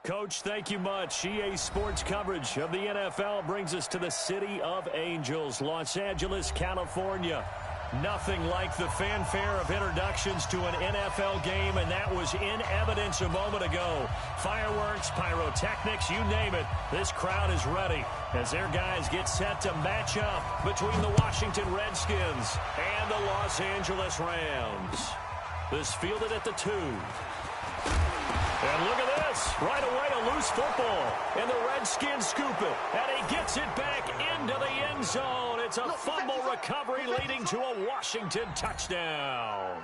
Coach, thank you much. EA Sports coverage of the NFL brings us to the City of Angels, Los Angeles, California. Nothing like the fanfare of introductions to an NFL game, and that was in evidence a moment ago. Fireworks, pyrotechnics, you name it. This crowd is ready as their guys get set to match up between the Washington Redskins and the Los Angeles Rams. This fielded at the 2. And look at this. Right away, a loose football. And the Redskins scoop it. And he gets it back into the end zone. It's a fumble recovery leading to a Washington touchdown.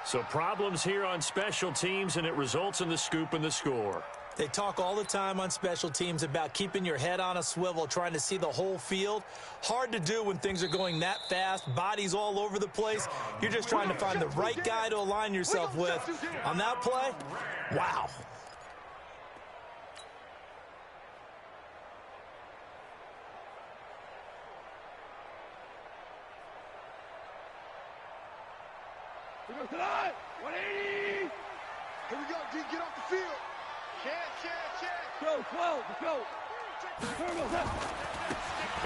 So problems here on special teams, and it results in the scoop and the score. They talk all the time on special teams about keeping your head on a swivel, trying to see the whole field. Hard to do when things are going that fast, bodies all over the place. You're just trying to find the right guy to align yourself with. On that play, wow. Here we go, tonight. 180. Here we go, D. Get off the field. Check. Go, 12, let's go.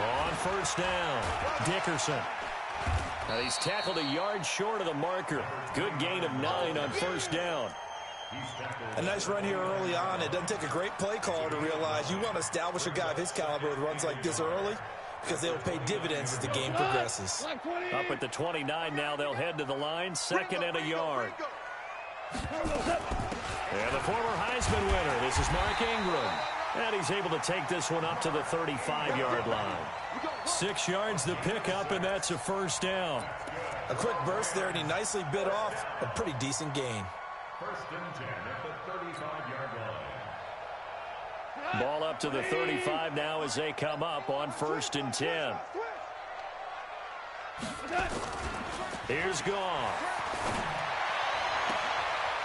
On first down, Dickerson. Now he's tackled a yard short of the marker. Good gain of 9 on first down. A nice run here early on. It doesn't take a great play caller to realize you want to establish a guy of his caliber with runs like this early, because they'll pay dividends as the game progresses. Up at the 29 now, they'll head to the line, 2nd and a yard. And the former Heisman winner, this is Mark Ingram. And he's able to take this one up to the 35-yard line. 6 yards the pickup, and that's a first down. A quick burst there, and he nicely bit off a pretty decent gain. 1st and 10 at the 35-yard line. Ball up to the 35 now as they come up on 1st and 10. Here's Goff.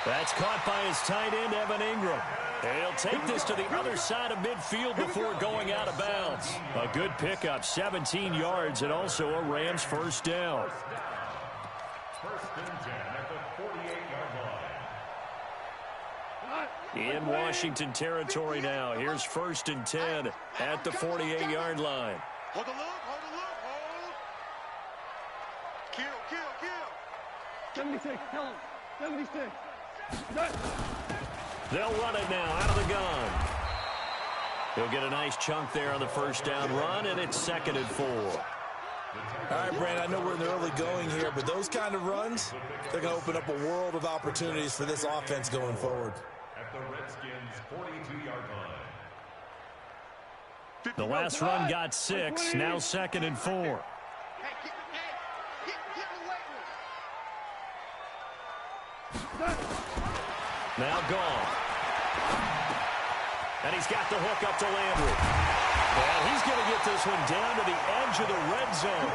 That's caught by his tight end, Evan Ingram. And he'll take this to the other side of midfield before going out of bounds. A good pickup, 17 yards, and also a Rams first down. 1st and 10 at the 48-yard line. In Washington territory now. Here's 1st and 10 at the 48-yard line. Hold the look, hold. Kill. 76, tell him. 76. They'll run it now out of the gun. He'll get a nice chunk there on the first down run, and it's 2nd and 4. All right, Brandon, I know we're in the early going here, but those kind of runs, they're going to open up a world of opportunities for this offense going forward. At the Redskins' 42-yard line. The last run got 6, now 2nd and 4. Now gone. And he's got the hook up to Landry. And he's going to get this one down to the edge of the red zone.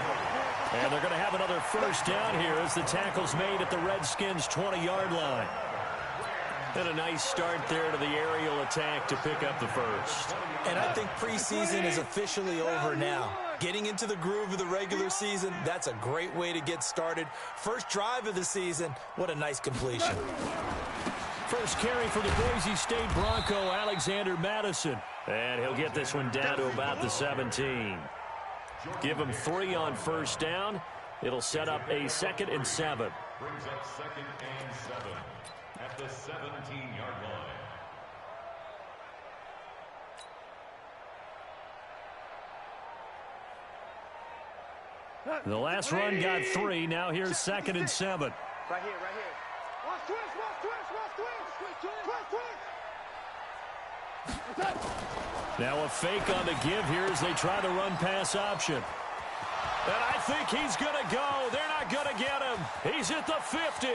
And they're going to have another first down here as the tackle's made at the Redskins' 20-yard line. And a nice start there to the aerial attack to pick up the first. And I think preseason is officially over now. Getting into the groove of the regular season, that's a great way to get started. First drive of the season, what a nice completion. First carry for the Boise State Bronco, Alexander Madison. And he'll get this one down to about the 17. Give him 3 on first down. It'll set up a 2nd and 7. Brings up 2nd and 7 at the 17-yard line. The last run got 3. Now here's 2nd and 7. Right here. Watch twist. Now a fake on the give here as they try the run-pass option. And I think he's going to go. They're not going to get him. He's at the 50,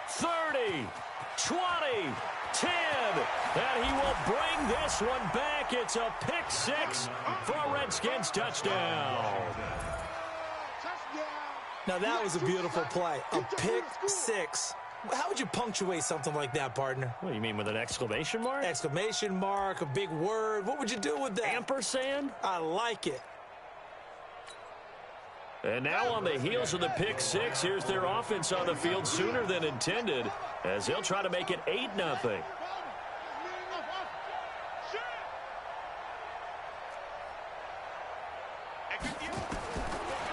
30, 20, 10. And he will bring this one back. It's a pick 6 for a Redskins touchdown. Now that was a beautiful play. A pick 6. How would you punctuate something like that, partner? What do you mean, with an exclamation mark? Exclamation mark, a big word. What would you do with that? Ampersand? I like it. And now on the heels of the pick six, here's their offense on the field sooner than intended as they'll try to make it 8-0.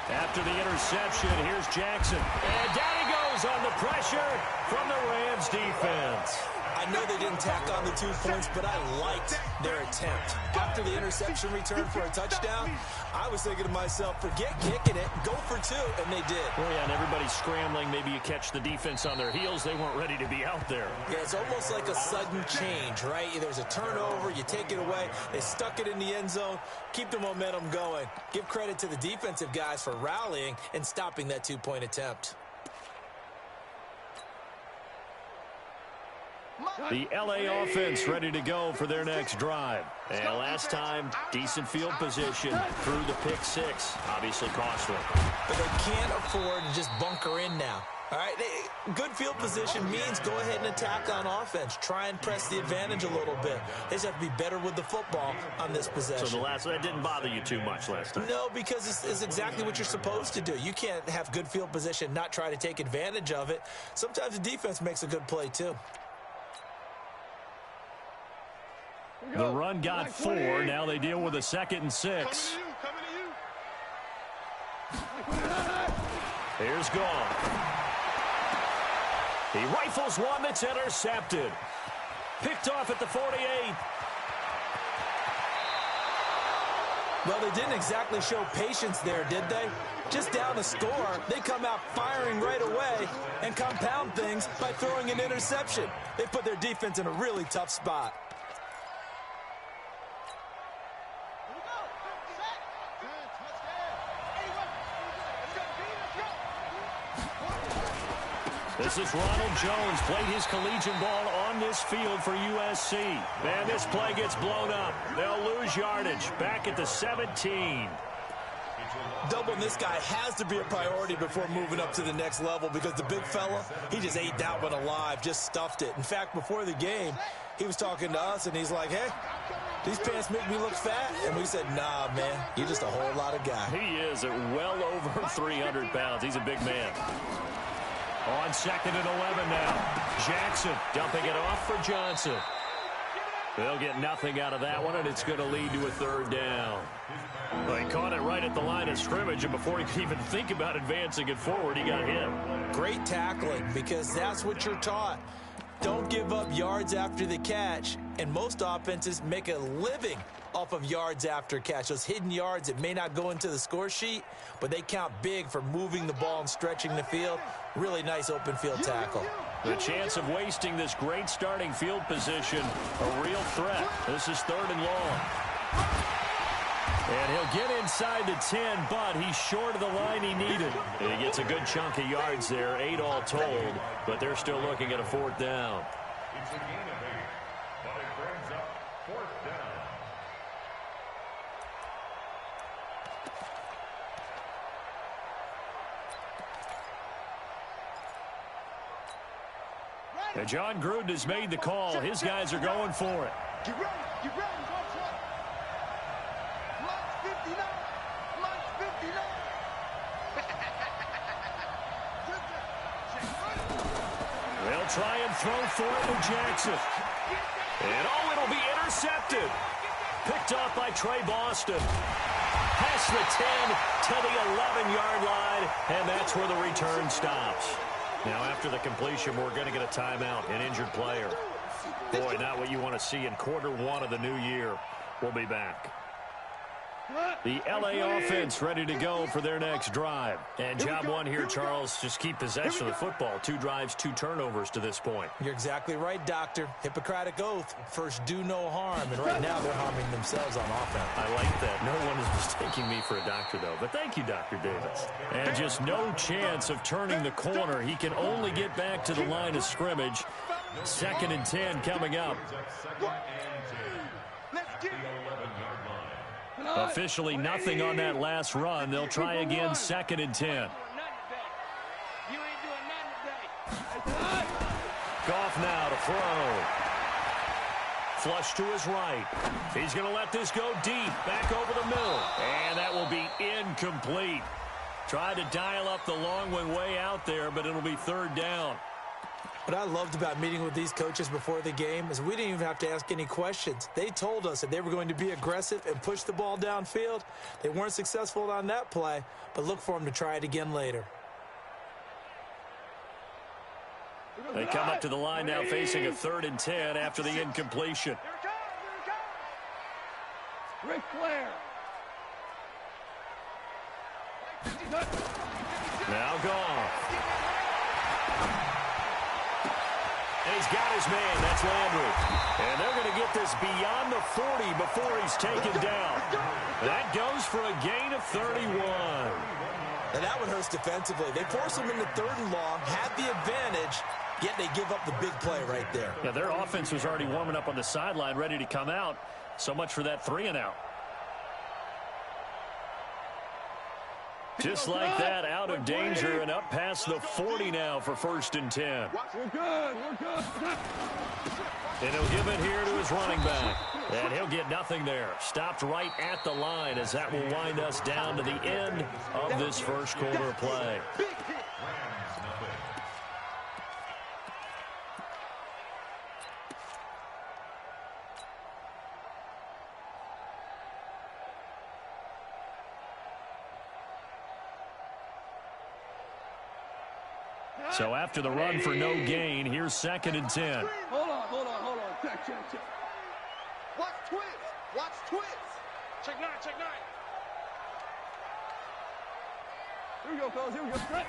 After the interception, here's Jackson. And down he goes on the pressure from the Rams defense. I know they didn't tack on the 2 points, but I liked their attempt. After the interception return for a touchdown, I was thinking to myself, forget kicking it, go for 2, and they did. Well, yeah, and everybody's scrambling. Maybe you catch the defense on their heels. They weren't ready to be out there. Yeah, it's almost like a sudden change, right? There's a turnover, you take it away, they stuck it in the end zone, keep the momentum going. Give credit to the defensive guys for rallying and stopping that 2-point attempt. The L.A. offense ready to go for their next drive. And last time, decent field position through the pick six. Obviously costly. But they can't afford to just bunker in now. All right, good field position means go ahead and attack on offense. Try and press the advantage a little bit. They just have to be better with the football on this possession. So that didn't bother you too much last time? No, because it's exactly what you're supposed to do. You can't have good field position, not try to take advantage of it. Sometimes the defense makes a good play too. The run got 4. Now they deal with a 2nd and 6. Here's Gone. He rifles one that's intercepted. Picked off at the 48. Well, they didn't exactly show patience there, did they? Just down a score, they come out firing right away and compound things by throwing an interception. They put their defense in a really tough spot. This is Ronald Jones, played his collegiate ball on this field for USC. And this play gets blown up. They'll lose yardage. Back at the 17. Doubling this guy has to be a priority before moving up to the next level because the big fella, he just ate that one alive, just stuffed it. In fact, before the game, he was talking to us, and he's like, hey, these pants make me look fat. And we said, nah, man, you're just a whole lot of guy. He is at well over 300 pounds. He's a big man. On 2nd and 11 now. Jackson dumping it off for Johnson. They'll get nothing out of that one, and it's going to lead to a 3rd down. Well, he caught it right at the line of scrimmage, and before he could even think about advancing it forward, he got hit. Great tackling, because that's what you're taught. Don't give up yards after the catch, and most offenses make a living off of yards after catch. Those hidden yards that may not go into the score sheet, but they count big for moving the ball and stretching the field. Really nice open field tackle. The chance of wasting this great starting field position, a real threat. This is 3rd and long. And he'll get inside the 10, but he's short of the line he needed. And he gets a good chunk of yards there, 8 all told, but they're still looking at a 4th down. It's a gain of 8, but it brings up 4th down. And John Gruden has made the call. His guys are going for it. Get ready, get ready, watch what? March 59, March 59. They'll try and throw for it with Jackson. And it'll be intercepted. Picked off by Trey Boston. Past the 10 to the 11-yard line, and that's where the return stops. Now, after the completion, we're going to get a timeout, an injured player. Boy, not what you want to see in Q1 of the new year. We'll be back. The L.A. offense ready to go for their next drive. And job one here, Charles, just keep possession of the football. 2 drives, 2 turnovers to this point. You're exactly right, Doctor. Hippocratic oath. First, do no harm. And right now, they're harming themselves on offense. I like that. No one is mistaking me for a doctor, though. But thank you, Dr. Davis. And just no chance of turning the corner. He can only get back to the line of scrimmage. 2nd and 10 coming up. Officially nothing on that last run. They'll try again, 2nd and 10. Goff now to throw. Flush to his right. He's going to let this go deep, back over the middle. And that will be incomplete. Tried to dial up the long one way out there, but it'll be third down. What I loved about meeting with these coaches before the game is we didn't even have to ask any questions. They told us that they were going to be aggressive and push the ball downfield. They weren't successful on that play, but look for them to try it again later. They come up to the line now facing a 3rd and 10 after the incompletion. Ric Flair. Now Goff. And he's got his man. That's Landry. And they're going to get this beyond the 40 before he's taken down. That goes for a gain of 31. And that one hurts defensively. They force him into 3rd and long, had the advantage, yet they give up the big play right there. Yeah, their offense was already warming up on the sideline, ready to come out. So much for that 3-and-out. Just like that, out of danger and up past the 40 now for 1st and 10. We're good. We're good. And he'll give it here to his running back. And he'll get nothing there. Stopped right at the line as that will wind us down to the end of this first quarter play. So after the run for no gain, here's 2nd and 10. Hold on. Check. Watch twist. Check 9. Here we go, fellas. Here we go. Straight.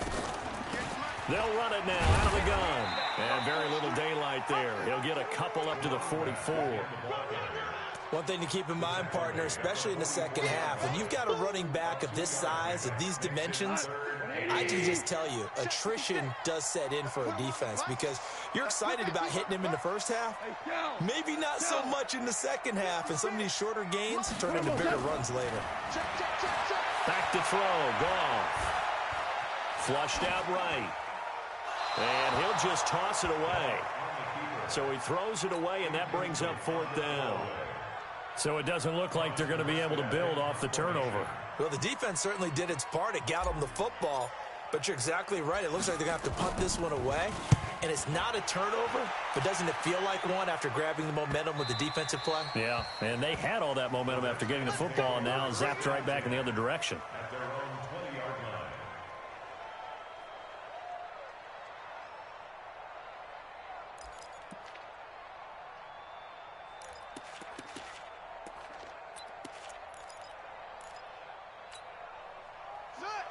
They'll run it now out of the gun. And very little daylight there. He'll get a couple up to the 44. One thing to keep in mind, partner, especially in the second half, when you've got a running back of this size, of these dimensions, I can just tell you, attrition does set in for a defense because you're excited about hitting him in the first half. Maybe not so much in the second half, and some of these shorter gains turn into bigger runs later. Back to throw. Goff. Flushed out right. And he'll just toss it away. So he throws it away, and that brings up 4th down. So it doesn't look like they're going to be able to build off the turnover. Well, the defense certainly did its part. It got them the football. But you're exactly right. It looks like they're going to have to punt this one away. And it's not a turnover, but doesn't it feel like one after grabbing the momentum with the defensive play? Yeah, and they had all that momentum after getting the football, and now zapped right back in the other direction.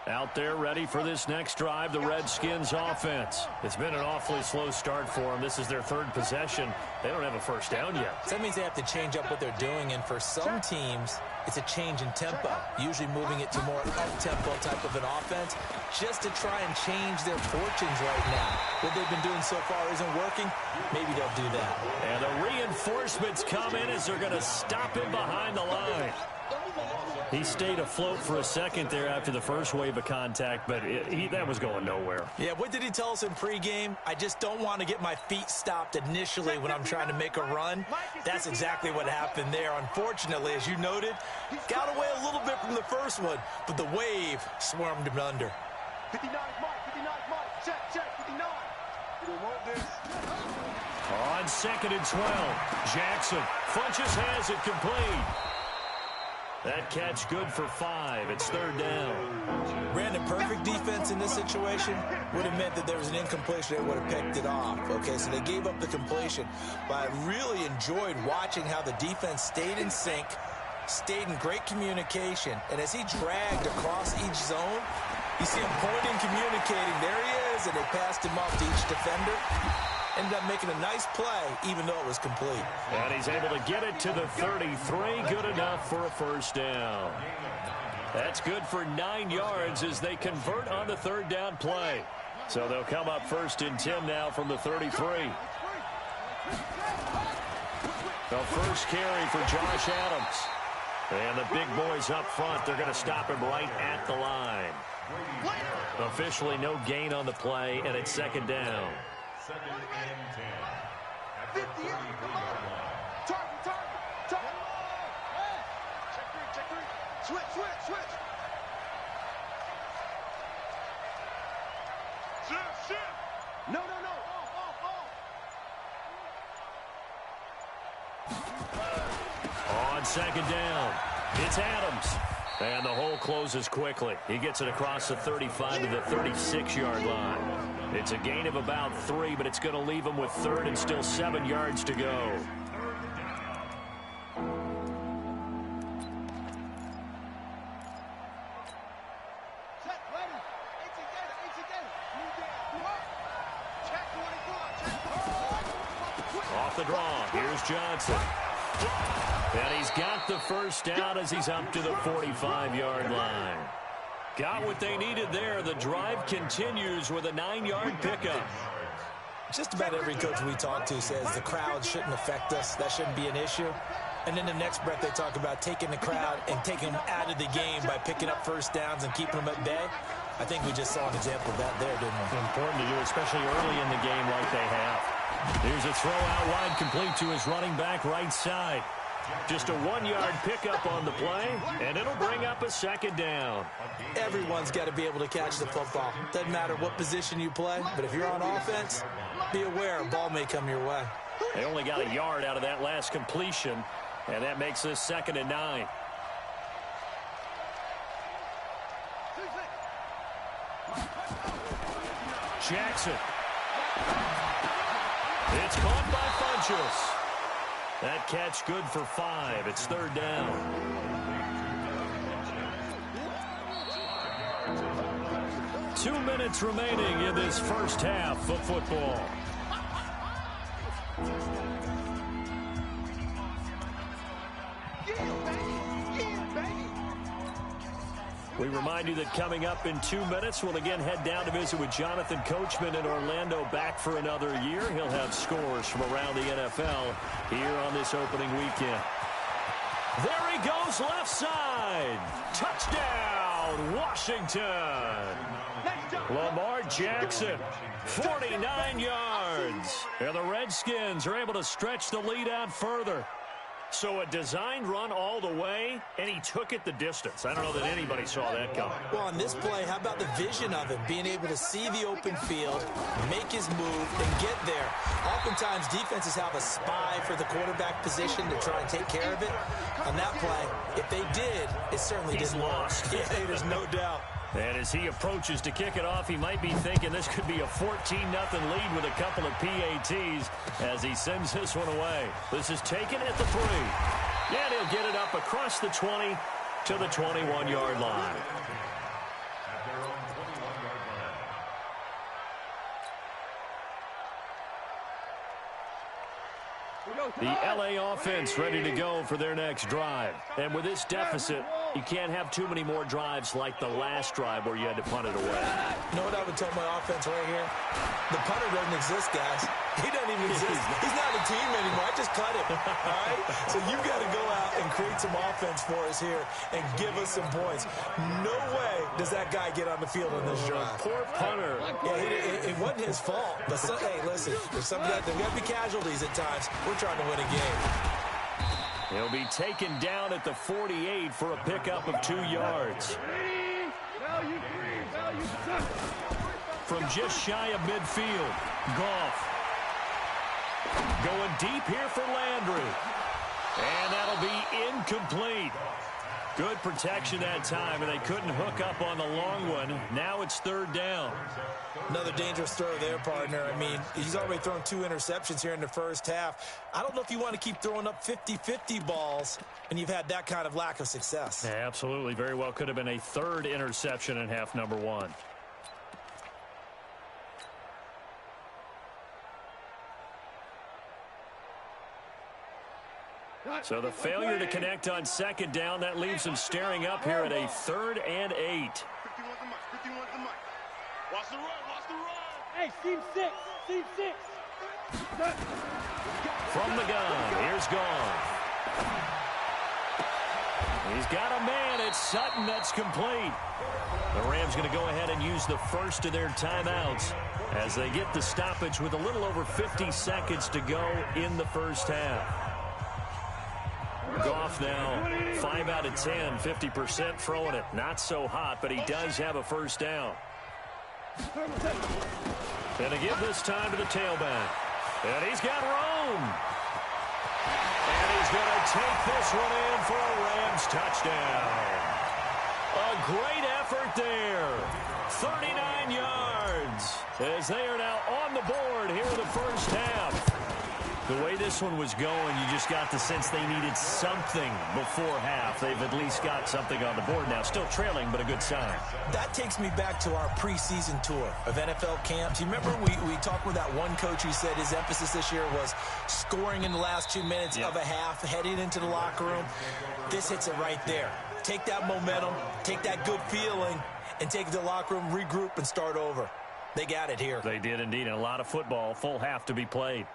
Out there ready for this next drive, the Redskins offense. It's been an awfully slow start for them. This is their 3rd possession. They don't have a first down yet. So that means they have to change up what they're doing, and for some teams, it's a change in tempo, usually moving it to more up-tempo type of an offense, just to try and change their fortunes right now. What they've been doing so far isn't working. Maybe they'll do that. And the reinforcements come in as they're going to stop him behind the line. He stayed afloat for a second there after the first wave of contact, but that was going nowhere. Yeah, what did he tell us in pregame? I just don't want to get my feet stopped initially when I'm trying to make a run. That's exactly what happened there. Unfortunately, as you noted, got away a little bit from the first one, but the wave swarmed him under. 59 Mike. Check, 59. You don't want this. On 2nd and 12, Jackson. Funches has it complete. That catch good for 5. It's 3rd down. Ran a perfect defense in this situation. Would have meant that there was an incompletion. They would have picked it off. Okay, so they gave up the completion. But I really enjoyed watching how the defense stayed in sync, stayed in great communication. And as he dragged across each zone, you see him pointing, communicating. There he is, and they passed him off to each defender. Ended up making a nice play, even though it was complete. And he's able to get it to the 33. Good enough for a first down. That's good for 9 yards as they convert on the 3rd down play. So they'll come up 1st and 10 now from the 33. The first carry for Josh Adams. And the big boys up front, they're going to stop him right at the line. Officially no gain on the play, and it's 2nd down. 2nd and 10. At the 50, 30-yard line. Target. Check 3. Switch. No, no, no. On second down, it's Adams. And the hole closes quickly. He gets it across the 35 to the 36-yard line. It's a gain of about 3, but it's going to leave him with third and still 7 yards to go. Off the draw, here's Johnson. And he's got the first down as he's up to the 45-yard line. Got what they needed there. The drive continues with a 9-yard pickup. Just about every coach we talk to says the crowd shouldn't affect us. That shouldn't be an issue. And then the next breath they talk about taking the crowd and taking them out of the game by picking up first downs and keeping them at bay. I think we just saw an example of that there, didn't we? Important to do, especially early in the game like they have. Here's a throw out wide, complete to his running back right side. Just a 1-yard pickup on the play, and it'll bring up a second down. Everyone's got to be able to catch the football. Doesn't matter what position you play, but if you're on offense, be aware a ball may come your way. They only got a yard out of that last completion, and that makes this 2nd and 9. Jackson. It's caught by Funchess. That catch good for 5. It's 3rd down. Two minutes remaining in this first half of football. We remind you that coming up in 2 minutes, we'll again head down to visit with Jonathan Coachman in Orlando, back for another year. He'll have scores from around the NFL here on this opening weekend. There he goes, left side. Touchdown, Washington. Lamar Jackson, 49 yards. And the Redskins are able to stretch the lead out further. So a designed run all the way, and he took it the distance. I don't know that anybody saw that coming. Well, on this play, how about the vision of him? Being able to see the open field, make his move, and get there. Oftentimes, defenses have a spy for the quarterback position to try and take care of it. On that play, if they did, it certainly didn't work. Yeah, there's no doubt. And as he approaches to kick it off, he might be thinking this could be a 14-0 lead with a couple of PATs as he sends this one away. This is taken at the 3. And he'll get it up across the 20 to the 21-yard line. The LA offense ready to go for their next drive. And with this deficit, you can't have too many more drives like the last drive where you had to punt it away. You know what I would tell my offense right here? The punter doesn't exist, guys. He doesn't even exist. He's not a team anymore. I just cut him. All right? So you got to go out and create some offense for us here and give us some points. No way does that guy get on the field on this drive. Poor punter. Yeah, it wasn't his fault. But hey, listen, there's got to be casualties at times. We're trying to win a game. He'll be taken down at the 48 for a pickup of 2 yards. From just shy of midfield, Goff. Going deep here for Landry. And that'll be incomplete. Good protection that time, and they couldn't hook up on the long one. Now it's 3rd down. Another dangerous throw there, partner. I mean, he's already thrown 2 interceptions here in the first half. I don't know if you want to keep throwing up 50-50 balls, and you've had that kind of lack of success. Yeah, absolutely. Very well could have been a 3rd interception in half number 1. So the failure to connect on 2nd down, that leaves him staring up here at a 3rd and 8. Watch the run, watch the run. Hey, team 6, team 6. From the gun, here's Goff. He's got a man, it's Sutton, that's complete. The Rams going to go ahead and use the first of their timeouts as they get the stoppage with a little over 50 seconds to go in the first half. Goff now 5 out of 10, 50% throwing it. Not so hot, but he does have a first down. And to give this time to the tailback. And he's got room. And he's going to take this one in for a Rams touchdown. A great effort there. 39 yards as they are now on the board here in the first half. The way this one was going, you just got the sense they needed something before half. They've at least got something on the board now. Still trailing, but a good sign. That takes me back to our preseason tour of NFL camps. You remember we talked with that one coach who said his emphasis this year was scoring in the last 2 minutes of a half, heading into the locker room. This hits it right there. Take that momentum, take that good feeling, and take it to the locker room, regroup, and start over. They got it here. They did indeed, and a lot of football, full half to be played.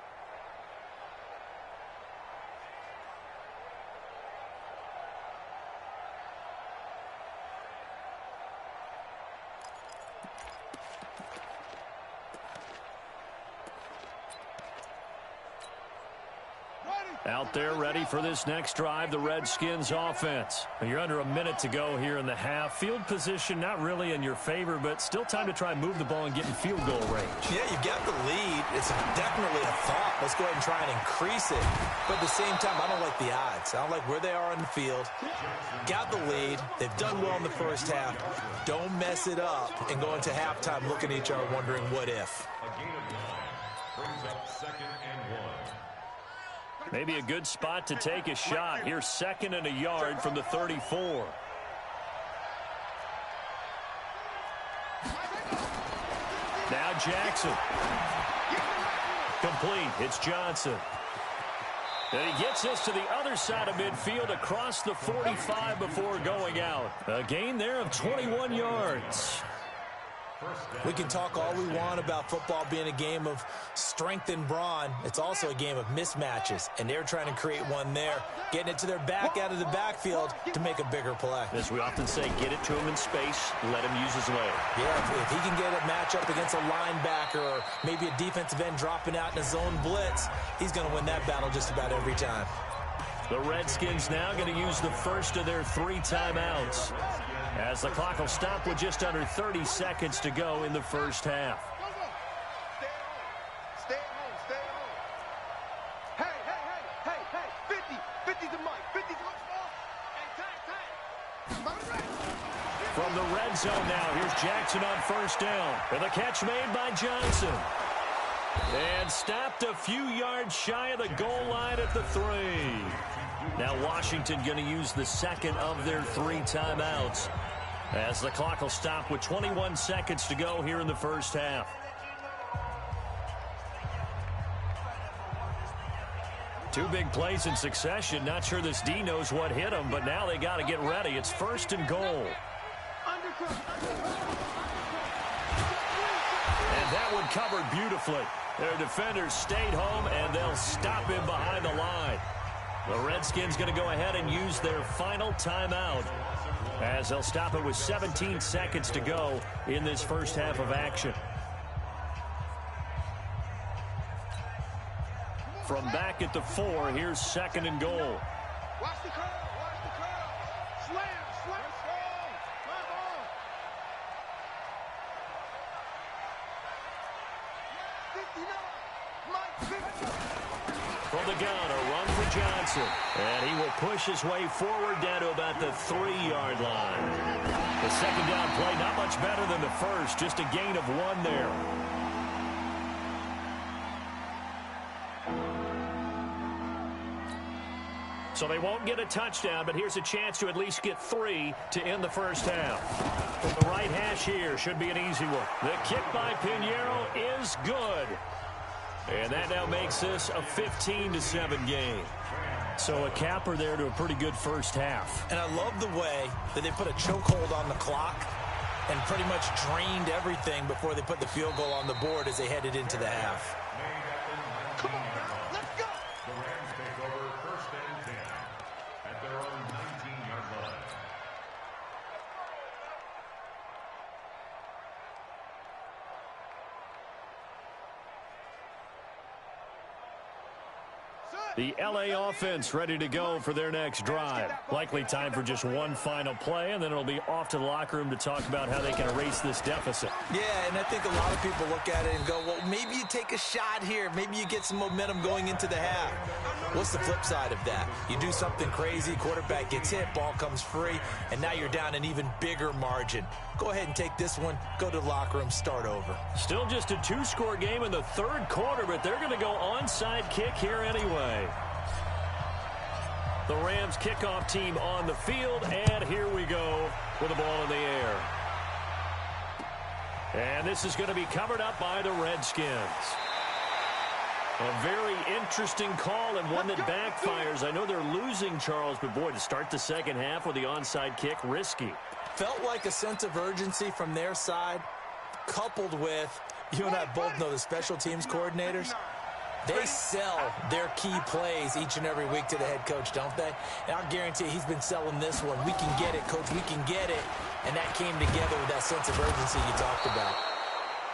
Out there ready for this next drive, the Redskins offense. You're under a minute to go here in the half. Field position not really in your favor, but still time to try and move the ball and get in field goal range. Yeah, you've got the lead. It's definitely a thought. Let's go ahead and try and increase it. But at the same time, I don't like the odds. I don't like where they are on the field. Got the lead. They've done well in the first half. Don't mess it up and go into halftime looking at each other wondering what if. A gain of 9 brings up 2nd and 1. Maybe a good spot to take a shot. Here's 2nd and a yard from the 34. Now Jackson. Complete. It's Johnson. And he gets us to the other side of midfield across the 45 before going out. A gain there of 21 yards. We can talk all we want about football being a game of strength and brawn. It's also a game of mismatches, and they're trying to create one there, getting it to their back out of the backfield to make a bigger play. As we often say, get it to him in space, let him use his leg. Yeah, if he can get a matchup against a linebacker or maybe a defensive end dropping out in a zone blitz, he's going to win that battle just about every time. The Redskins now going to use the first of their 3 timeouts, as the clock will stop with just under 30 seconds to go in the first half. Stay at home. Stay at home. Hey. 50's the mic. 50's the mic. Hey, time. From the red zone now, here's Jackson on first down. And the catch made by Johnson. And stopped a few yards shy of the goal line at the 3. Now Washington going to use the second of their 3 timeouts, as the clock will stop with 21 seconds to go here in the first half. Two big plays in succession. Not sure this D knows what hit him, but now they got to get ready. It's 1st and goal. And that one covered beautifully. Their defenders stayed home, and they'll stop him behind the line. The Redskins going to go ahead and use their final timeout, as they'll stop it with 17 seconds to go in this first half of action. From back at the 4, here's 2nd and goal. Watch the curl. Slam. From the gun, a run for Johnson. And he will push his way forward down to about the 3-yard line. The second down play not much better than the first, just a gain of 1 there. So they won't get a touchdown, but here's a chance to at least get 3 to end the first half. From the right hash here, should be an easy one. The kick by Pinheiro is good. And that now makes this a 15-7 game. So a capper there to a pretty good first half. And I love the way that they put a chokehold on the clock and pretty much drained everything before they put the field goal on the board as they headed into the half. Come on, let's go. The Rams take over 1st and 10 at their own 19-yard line. Set. The LA offense ready to go for their next drive. Likely time for just one final play, and then it'll be off to the locker room to talk about how they can erase this deficit. Yeah, and I think a lot of people look at it and go, well, maybe you take a shot here. Maybe you get some momentum going into the half. What's the flip side of that? You do something crazy, quarterback gets hit, ball comes free, and now you're down an even bigger margin. Go ahead and take this one, go to the locker room, start over. Still just a two-score game in the third quarter, but they're going to go onside kick here anyway. The Rams kickoff team on the field, and here we go with the ball in the air. And this is going to be covered up by the Redskins. A very interesting call and one that backfires. I know they're losing, Charles, but boy, to start the second half with the onside kick, risky. Felt like a sense of urgency from their side, coupled with, you and I both know the special teams coordinators, they sell their key plays each and every week to the head coach, don't they? And I'll guarantee you he's been selling this one. We can get it, coach, we can get it. And that came together with that sense of urgency you talked about.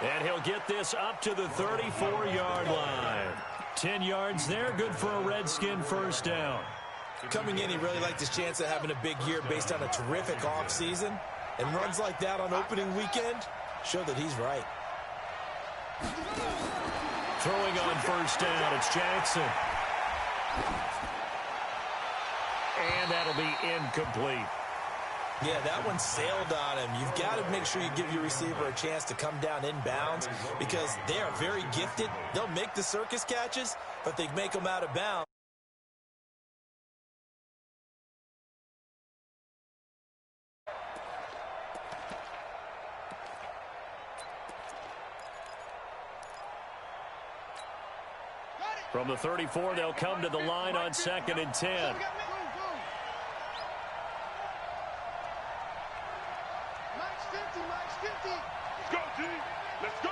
And he'll get this up to the 34-yard line. 10 yards there, good for a Redskin first down. Coming in, he really liked his chance of having a big year based on a terrific offseason. And runs like that on opening weekend show that he's right. Throwing on first down, it's Jackson. And that'll be incomplete. Yeah, that one sailed on him. You've got to make sure you give your receiver a chance to come down inbounds because they are very gifted. They'll make the circus catches, but they make them out of bounds. From the 34, they'll come to the line on 2nd and 10. Let's go, G. Let's go.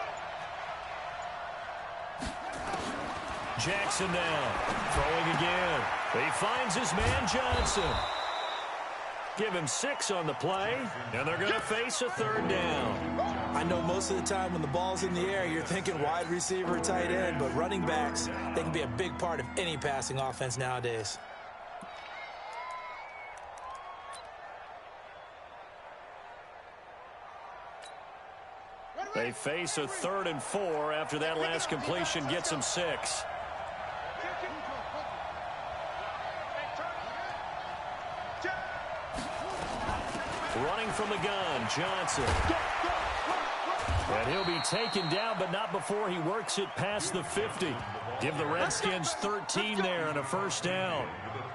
Jackson now, throwing again. He finds his man Johnson. Give him 6 on the play, and they're going to face a third down. I know most of the time when the ball's in the air, you're thinking wide receiver, tight end, but running backs, they can be a big part of any passing offense nowadays. They face a 3rd and 4 after that last completion gets them 6. Running from the gun, Johnson. And he'll be taken down, but not before he works it past the 50. Give the Redskins 13 there and a first down.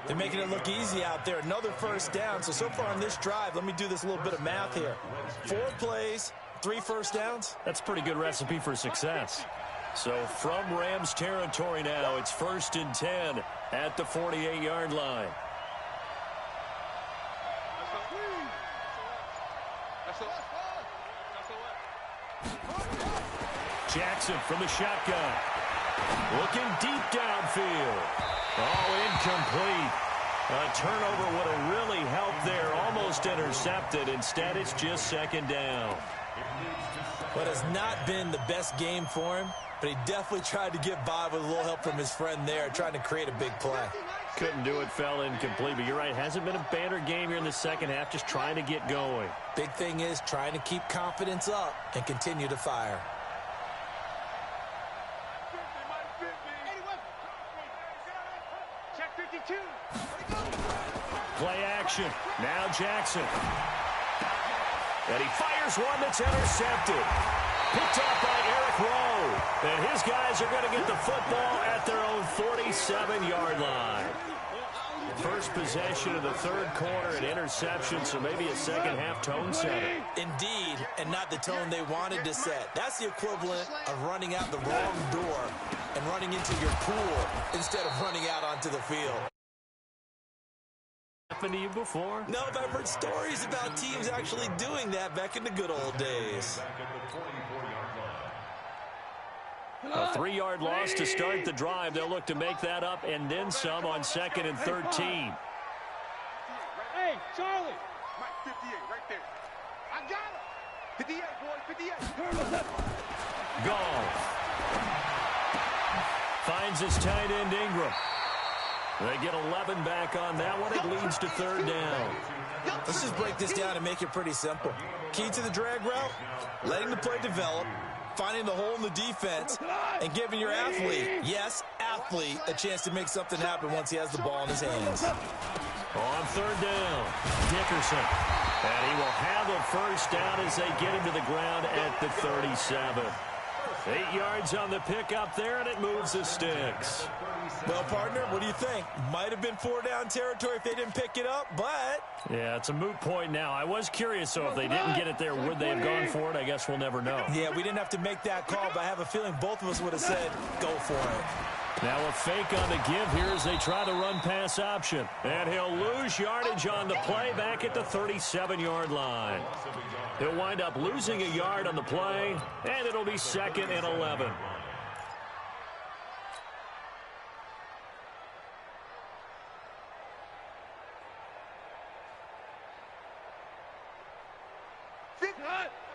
They're making it look easy out there. Another first down. So far on this drive, let me do this little bit of math here. 4 plays, 3 first downs. That's a pretty good recipe for success. So from Rams territory now, it's 1st and 10 at the 48-yard line. Jackson from the shotgun. Looking deep downfield. Oh, incomplete. A turnover would have really helped there. Almost intercepted. Instead, it's just 2nd down. But it's not been the best game for him, but he definitely tried to get by with a little help from his friend there, trying to create a big play. Couldn't do it, fell incomplete. But you're right, hasn't been a banner game here in the second half, just trying to get going. Big thing is trying to keep confidence up and continue to fire. Play action. Now Jackson. And he fires one that's intercepted. Picked up by Eric Rowe. And his guys are going to get the football at their own 47-yard line. First possession of the third quarter, an interception, so maybe a second-half tone setter. Indeed, and not the tone they wanted to set. That's the equivalent of running out the wrong door and running into your pool instead of running out onto the field. Happened to you before? No, but I've heard stories about teams actually doing that back in the good old days. A 3-yard loss to start the drive. They'll look to make that up and then some on 2nd and 13. Hey, Charlie. Mike, 58, right there. I got him. 58, boy, 58. Gall. Finds his tight end Ingram. They get 11 back on that one. It leads to third down. Let's just break this down and make it pretty simple. Key to the drag route, letting the play develop, finding the hole in the defense, and giving your athlete, yes, athlete, a chance to make something happen once he has the ball in his hands. On third down, Dickerson. And he will have a first down as they get him to the ground at the 37. 8 yards on the pickup there, and it moves the sticks. Well, partner, what do you think? Might have been 4-down territory if they didn't pick it up, but... Yeah, it's a moot point now. I was curious, so if they didn't get it there, would they have gone for it? I guess we'll never know. Yeah, we didn't have to make that call, but I have a feeling both of us would have said, go for it. Now a fake on the give here as they try the run-pass option. And he'll lose yardage on the play back at the 37-yard line. He'll wind up losing a yard on the play, and it'll be 2nd and 11.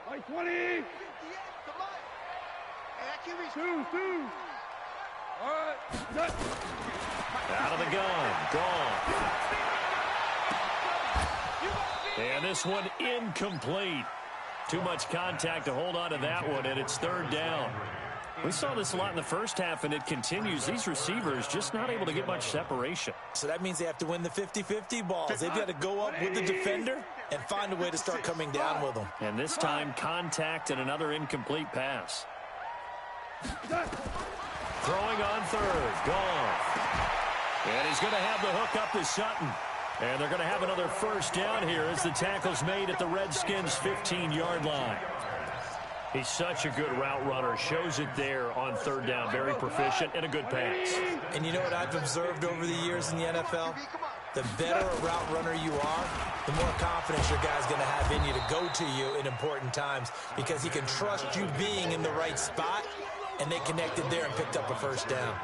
Like 20. Two. All right. Out of the gun. Gone. And this one incomplete. Too much contact to hold on to that one, and it's third down. We saw this a lot in the first half, and it continues. These receivers just not able to get much separation. So that means they have to win the 50-50 balls. They've got to go up with the defender and find a way to start coming down with them. And this time, contact and another incomplete pass. Throwing on third. Gone. And he's going to have the hook up to Sutton. And they're going to have another first down here as the tackle's made at the Redskins' 15-yard line. He's such a good route runner. Shows it there on third down. Very proficient and a good pass. And you know what I've observed over the years in the NFL? The better a route runner you are, the more confidence your guy's going to have in you to go to you in important times because he can trust you being in the right spot, and they connected there and picked up a first down.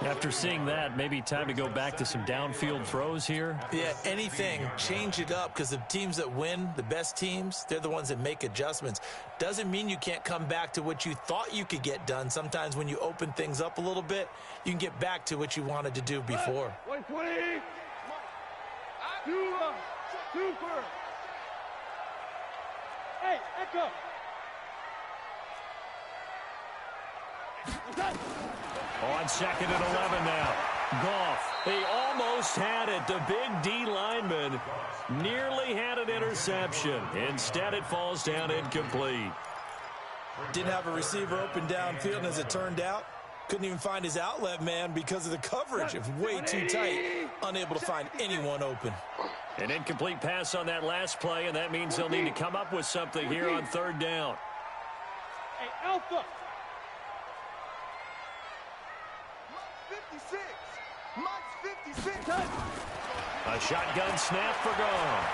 After seeing that, maybe time to go back to some downfield throws here. Yeah, anything. Change it up because the teams that win, the best teams, they're the ones that make adjustments. Doesn't mean you can't come back to what you thought you could get done. Sometimes when you open things up a little bit, you can get back to what you wanted to do before. 20. Super. Hey, Echo. On 2nd and 11 now. Goff. He almost had it. The big D lineman nearly had an interception. Instead, it falls down incomplete. Didn't have a receiver open downfield, and as it turned out, couldn't even find his outlet man because of the coverage. It was way too tight. Unable to find anyone open. An incomplete pass on that last play, and that means they'll need to come up with something here on third down. Hey, Alpha. 56. Mike's 56. A shotgun snap for Goff.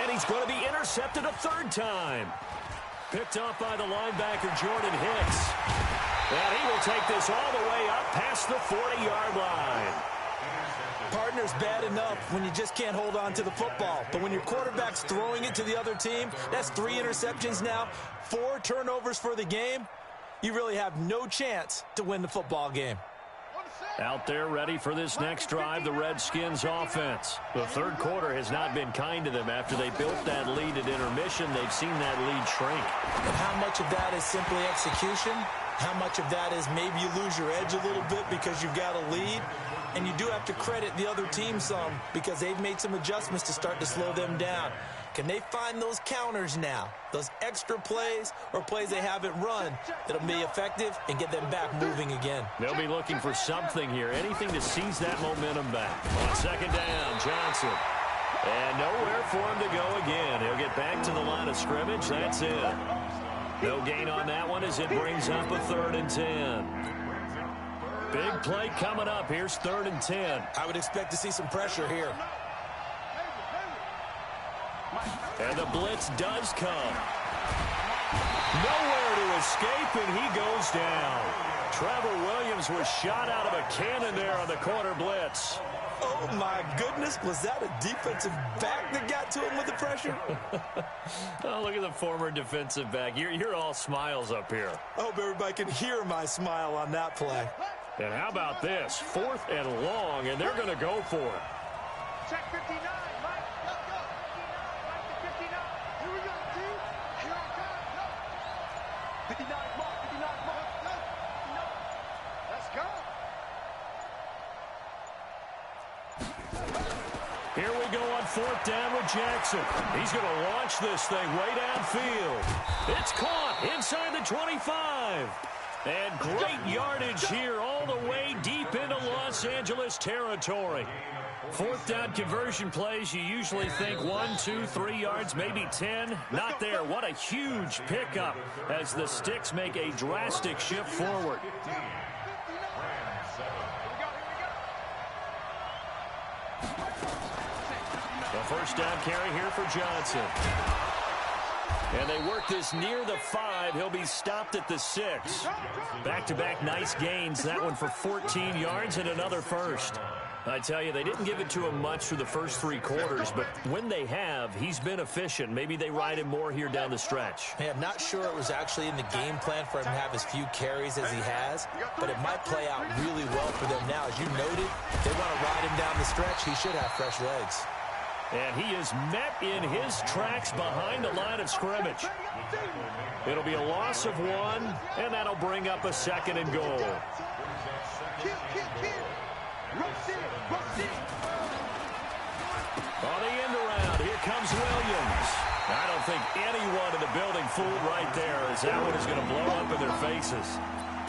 And he's going to be intercepted a third time. Picked off by the linebacker, Jordan Hicks. And he will take this all the way up past the 40-yard line. Partner's bad enough when you just can't hold on to the football. But when your quarterback's throwing it to the other team, that's 3 interceptions now, 4 turnovers for the game. You really have no chance to win the football game. Out there ready for this next drive, the Redskins offense. The third quarter has not been kind to them. After they built that lead at intermission, they've seen that lead shrink. And how much of that is simply execution? How much of that is maybe you lose your edge a little bit because you've got a lead? And you do have to credit the other team some because they've made some adjustments to start to slow them down. Can they find those counters now, those extra plays or plays they haven't run that'll be effective and get them back moving again? They'll be looking for something here, anything to seize that momentum back. On second down, Johnson. And nowhere for him to go again. He'll get back to the line of scrimmage. That's it. No gain on that one as it brings up a 3rd and 10. Big play coming up. Here's 3rd and 10. I would expect to see some pressure here. And the blitz does come. Nowhere to escape, and he goes down. Trevor Williams was shot out of a cannon there on the corner blitz. Oh, my goodness. Was that a defensive back that got to him with the pressure? Oh, look at the former defensive back. You're all smiles up here. I hope everybody can hear my smile on that play. And how about this? 4th and long, and they're going to go for it. Check 59, Mike. Let's go. 59, Mike to 59. Here we go, dude. Here I come. Go. 59, Mark. 59, Mark. Go. 59. Let's go. Here we go on 4th down with Jackson. He's going to launch this thing way downfield. It's caught inside the 25. And great yardage here all the way deep into Los Angeles territory. 4th down conversion plays, you usually think 1, 2, 3 yards, maybe 10. Not there. What a huge pickup as the Sticks make a drastic shift forward. The first down carry here for Johnson. And they work this near the 5. He'll be stopped at the 6. Back-to-back nice gains. That one for 14 yards and another first. I tell you, they didn't give it to him much through the first 3 quarters, but when they have, he's been efficient. Maybe they ride him more here down the stretch. Hey, I'm not sure it was actually in the game plan for him to have as few carries as he has, but it might play out really well for them now. As you noted, they want to ride him down the stretch. He should have fresh legs. And he is met in his tracks behind the line of scrimmage. It'll be a loss of 1, and that'll bring up a 2nd and goal. On the end around, here comes Williams. I don't think anyone in the building fooled right there, as that one is going to blow up in their faces.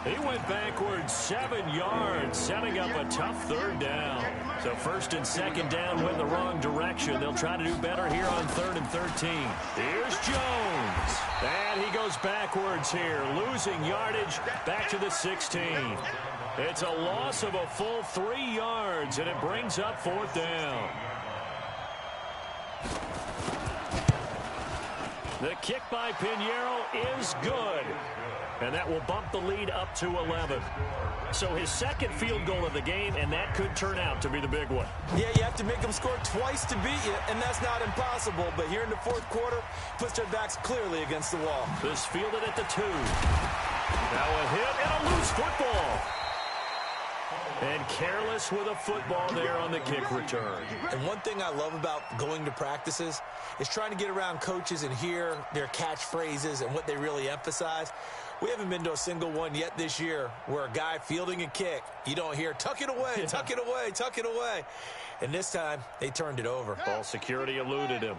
He went backwards 7 yards, setting up a tough 3rd down. So 1st and 2nd down went the wrong direction. They'll try to do better here on 3rd and 13. Here's Jones. And he goes backwards here, losing yardage back to the 16. It's a loss of a full 3 yards, and it brings up 4th down. The kick by Pinheiro is good. And that will bump the lead up to 11. So his 2nd field goal of the game, and that could turn out to be the big one. Yeah, you have to make them score twice to beat you, and that's not impossible. But here in the 4th quarter, puts their backs clearly against the wall. This fielded at the 2. Now a hit and a loose football. And careless with a football there on the kick return. And one thing I love about going to practices is trying to get around coaches and hear their catchphrases and what they really emphasize. We haven't been to a single one yet this year where a guy fielding a kick, you don't hear, tuck it away, tuck it away, tuck it away. And this time, they turned it over. Ball security eluded him.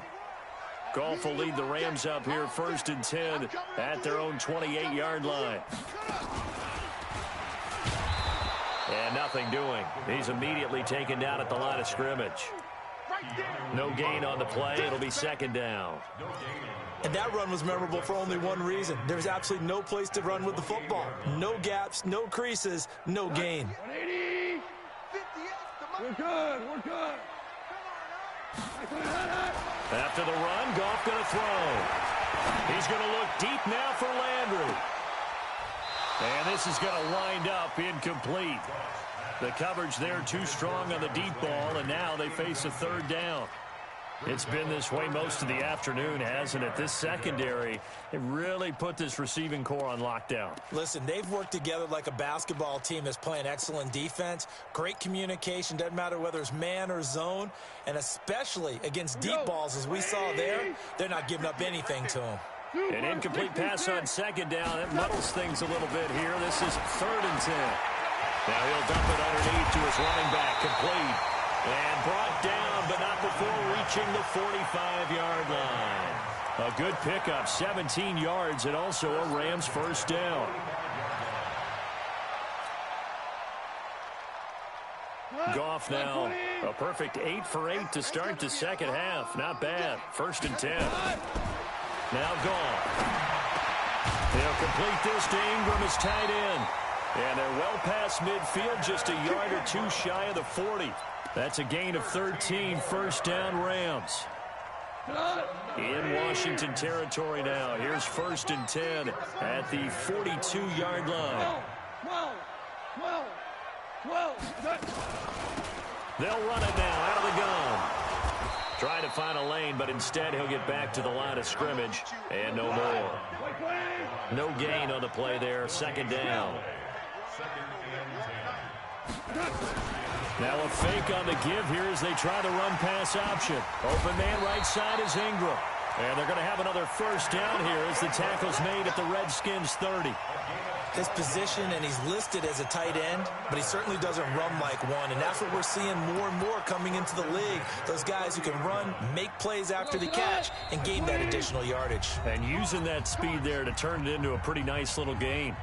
Goff will lead the Rams up here 1st and 10 at their own 28-yard line. And nothing doing. He's immediately taken down at the line of scrimmage. No gain on the play. It'll be 2nd down. And that run was memorable for only one reason. There's absolutely no place to run with the football. No gaps, no creases, no gain. 180. 58. We're good. We're good. After the run, Goff going to throw. He's going to look deep now for Landry. And this is going to wind up incomplete. The coverage there too strong on the deep ball, and now they face a 3rd down. It's been this way most of the afternoon, hasn't it? This secondary, it really put this receiving core on lockdown. Listen, they've worked together like a basketball team that's playing excellent defense. Great communication, doesn't matter whether it's man or zone. And especially against deep balls, as we saw there, they're not giving up anything to them. An incomplete pass on 2nd down. It muddles things a little bit here. This is 3rd and 10. Now he'll dump it underneath to his running back. Complete. And brought down, but not before reaching the 45-yard line. A good pickup, 17 yards, and also a Rams 1st down. Goff now, a perfect 8 for 8 to start the 2nd half. Not bad. 1st and 10. Now Goff. They'll complete this to Ingram as tight end. And they're well past midfield, just a yard or 2 shy of the 40. That's a gain of 13, 1st down Rams. In Washington territory now. Here's 1st and 10 at the 42-yard line. 12. They'll run it now out of the gun. Trying to find a lane, but instead he'll get back to the line of scrimmage. And no more. No gain on the play there. 2nd down. Now a fake on the give here as they try the run pass option. Open man right side is Ingram. And they're going to have another first down here as the tackle's made at the Redskins 30. His position, and he's listed as a tight end, but he certainly doesn't run like one, and that's what we're seeing more and more coming into the league. Those guys who can run, make plays after the catch, and gain that additional yardage. And using that speed there to turn it into a pretty nice little gain.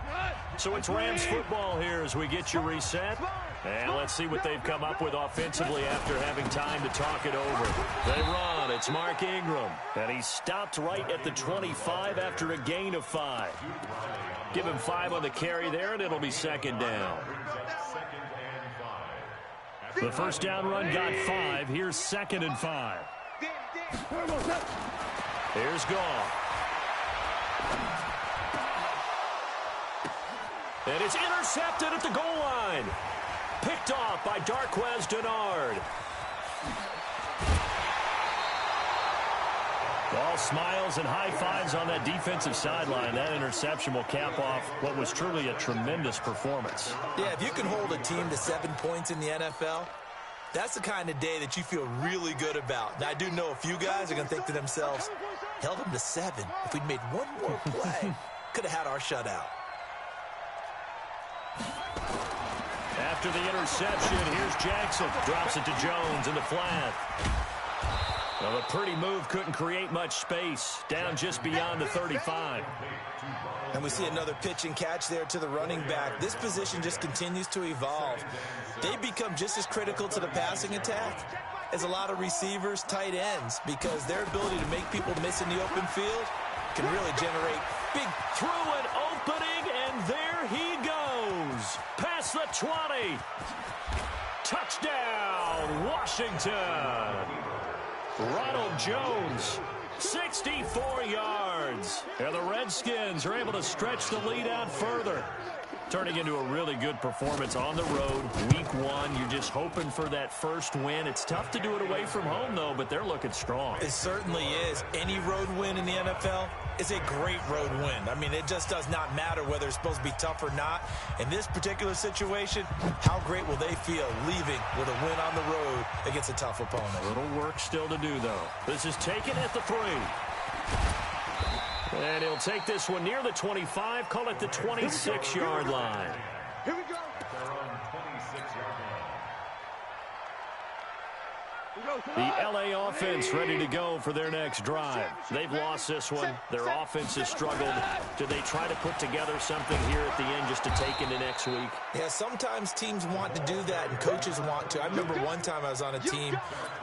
So it's Rams football here as we get you reset. And let's see what they've come up with offensively after having time to talk it over. They run. It's Mark Ingram. And he's stopped right at the 25 after a gain of 5. Give him 5 on the carry there, and it'll be second down. The first down run got 5. Here's second and 5. Here's Goff. And it's intercepted at the goal line. Picked off by Darquez Dennard. All smiles and high fives on that defensive sideline. That interception will cap off what was truly a tremendous performance. Yeah, if you can hold a team to 7 points in the NFL, that's the kind of day that you feel really good about. Now, I do know a few guys are going to think to themselves, held them to 7. If we'd made one more play, could have had our shutout. After the interception, here's Jackson. Drops it to Jones in the flat. Well, a pretty move couldn't create much space. Down just beyond the 35. And we see another pitch and catch there to the running back. This position just continues to evolve. They become just as critical to the passing attack as a lot of receivers, tight ends, because their ability to make people miss in the open field can really generate big. Through an opening, and there he goes. Past the 20. Touchdown, Washington. Ronald Jones, 64 yards. And the Redskins are able to stretch the lead out further. Turning into a really good performance on the road. Week 1, you're just hoping for that first win. It's tough to do it away from home, though, but they're looking strong. It certainly is. Any road win in the NFL is a great road win. I mean, it just does not matter whether it's supposed to be tough or not. In this particular situation, how great will they feel leaving with a win on the road against a tough opponent? A little work still to do, though. This is taken at the 3. And he'll take this one near the 25, call it the 26-yard line. Here we go. The LA offense ready to go for their next drive. They've lost this one. Their offense has struggled. Do they try to put together something here at the end just to take into next week? Yeah, sometimes teams want to do that and coaches want to. I remember one time I was on a team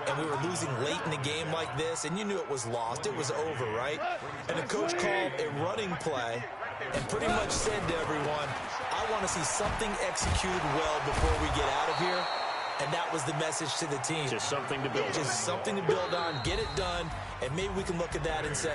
and we were losing late in the game like this, and you knew it was lost. It was over, right? And the coach called a running play and pretty much said to everyone, I want to see something executed well before we get out of here. And that was the message to the team. Just something to build on. Just something to build on, get it done, and maybe we can look at that and say,